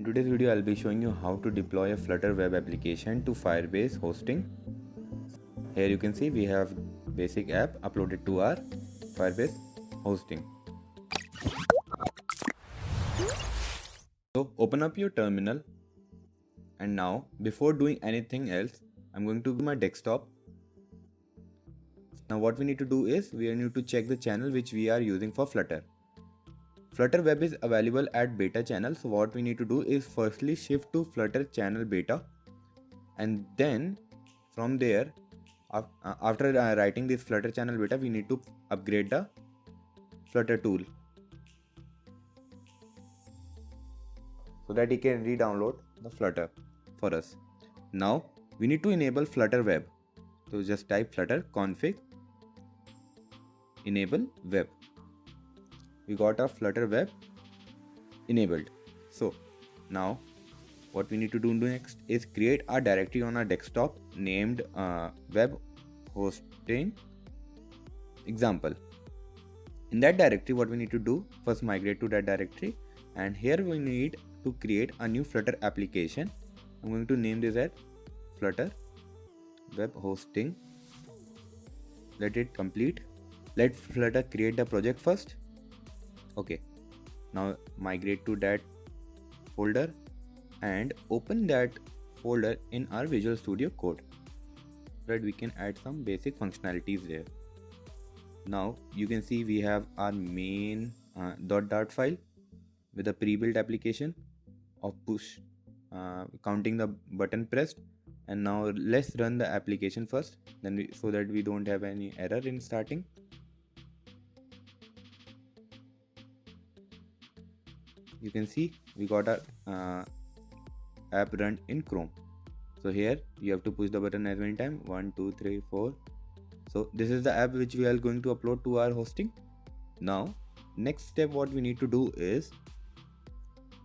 today's video, I'll be showing you how to deploy a Flutter web application to Firebase hosting. Here you can see we have basic app uploaded to our Firebase hosting. So open up your terminal, and now before doing anything else, I'm going to my desktop. Now what we need to do is we need to check the channel which we are using for Flutter. Flutter web is available at beta channel, so what we need to do is firstly shift to Flutter channel beta, and then from there after writing this Flutter channel beta, we need to upgrade the Flutter tool so that he can re-download the Flutter for us. Now we need to enable Flutter web, so just type Flutter config enable web. We got our Flutter web enabled. So now what we need to do next is create a directory on our desktop named web hosting example. In that directory, what we need to do, first migrate to that directory, and here we need to create a new Flutter application. I'm going to name this as Flutter web hosting. Let it complete. Let Flutter create the project first. Okay, now migrate to that folder and open that folder in our Visual Studio Code so that we can add some basic functionalities there. Now you can see we have our main .dart file with a pre-built application of push counting the button pressed, and now let's run the application first, then so that we don't have any error in starting. You can see we got our app run in Chrome. So here you have to push the button as many times, 1 2 3 4. So this is the app which we are going to upload to our hosting. Now next step, what we need to do is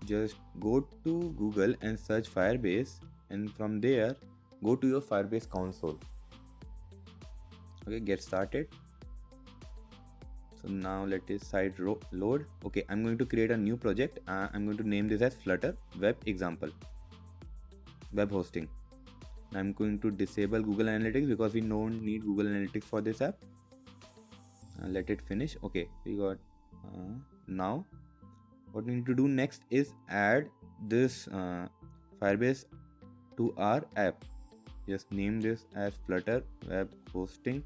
just go to Google and search Firebase, and from there go to your Firebase console. Okay, get started. So now let this site load. Okay, I'm going to create a new project. I'm going to name this as Flutter web example web hosting. I'm going to disable Google Analytics because we don't need Google Analytics for this app. Let it finish. Okay, we got now what we need to do next is add this Firebase to our app. Just name this as Flutter web hosting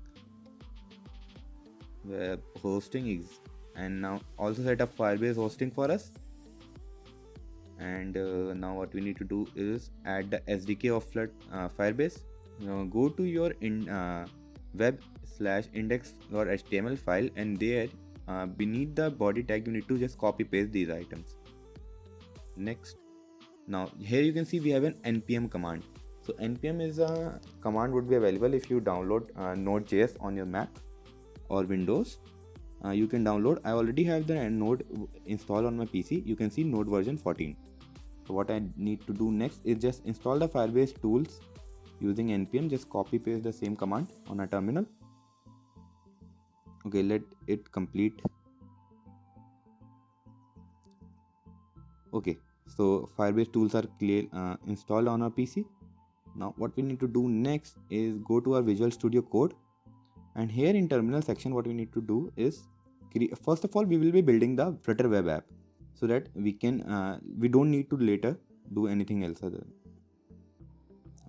and now also set up Firebase hosting for us. And now what we need to do is add the SDK of Firebase. Now go to your web/index.html file, and there beneath the body tag you need to just copy paste these items. Next, now here you can see we have an npm command. So npm is a command would be available if you download Node.js on your Mac or Windows. You can download. I already have the Node installed on my PC. You can see Node version 14. So what I need to do next is just install the Firebase tools using npm. Just copy paste the same command on a terminal. Okay, let it complete. Okay, so Firebase tools are installed on our PC. Now what we need to do next is go to our Visual Studio Code, and here in terminal section what we need to do is first of all we will be building the Flutter web app so that we can we don't need to later do anything else other.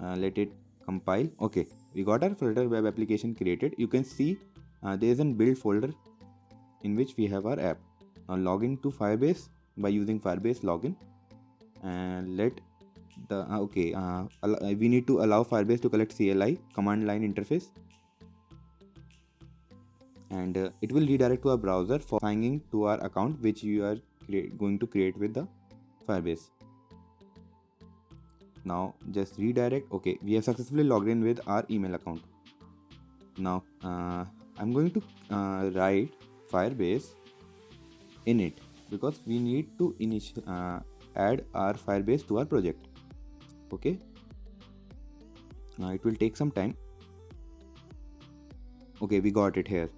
Let it compile. Okay, we got our Flutter web application created. You can see there is a build folder in which we have our app. Now log in to Firebase by using Firebase login, and let the we need to allow Firebase to collect CLI command line interface, and it will redirect to our browser for signing to our account which you are going to create with the Firebase. Now just redirect. Okay, we have successfully logged in with our email account. Now I'm going to write Firebase init because we need to add our Firebase to our project. Okay, now it will take some time. Okay, we got it here.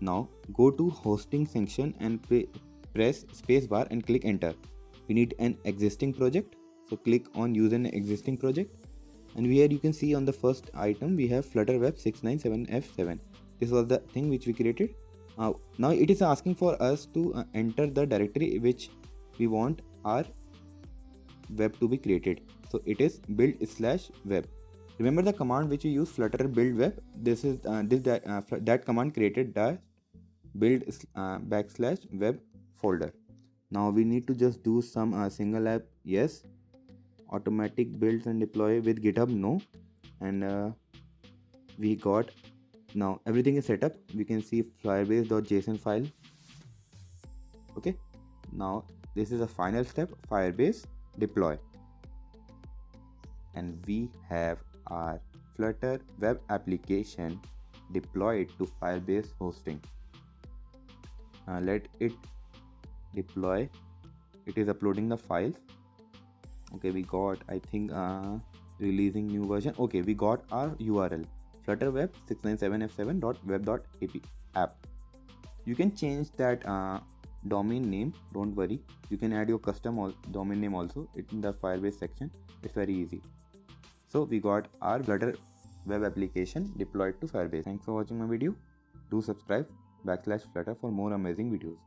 Now go to hosting section and press spacebar and click enter. We need an existing project. So click on use an existing project, and here you can see on the first item we have Flutter Web 697F7. This was the thing which we created. Now it is asking for us to enter the directory which we want our web to be created. So it is build/web. Remember the command which we use, flutter build web. This is that command created the build /web folder. Now we need to just do some single app, yes. Automatic builds and deploy with GitHub, no. And we got, now everything is set up. We can see firebase.json file. Okay, now this is the final step, Firebase deploy, and we have our Flutter web application deployed to Firebase hosting. Let it deploy. It is uploading the files. Okay, we got, I think, releasing new version. Okay, we got our URL, flutterweb 697f7.web.ap app. You can change that domain name, don't worry. You can add your custom domain name also in the Firebase section. It's very easy. So we got our Flutter web application deployed to Firebase. Thanks for watching my video. Do subscribe /Flutter for more amazing videos.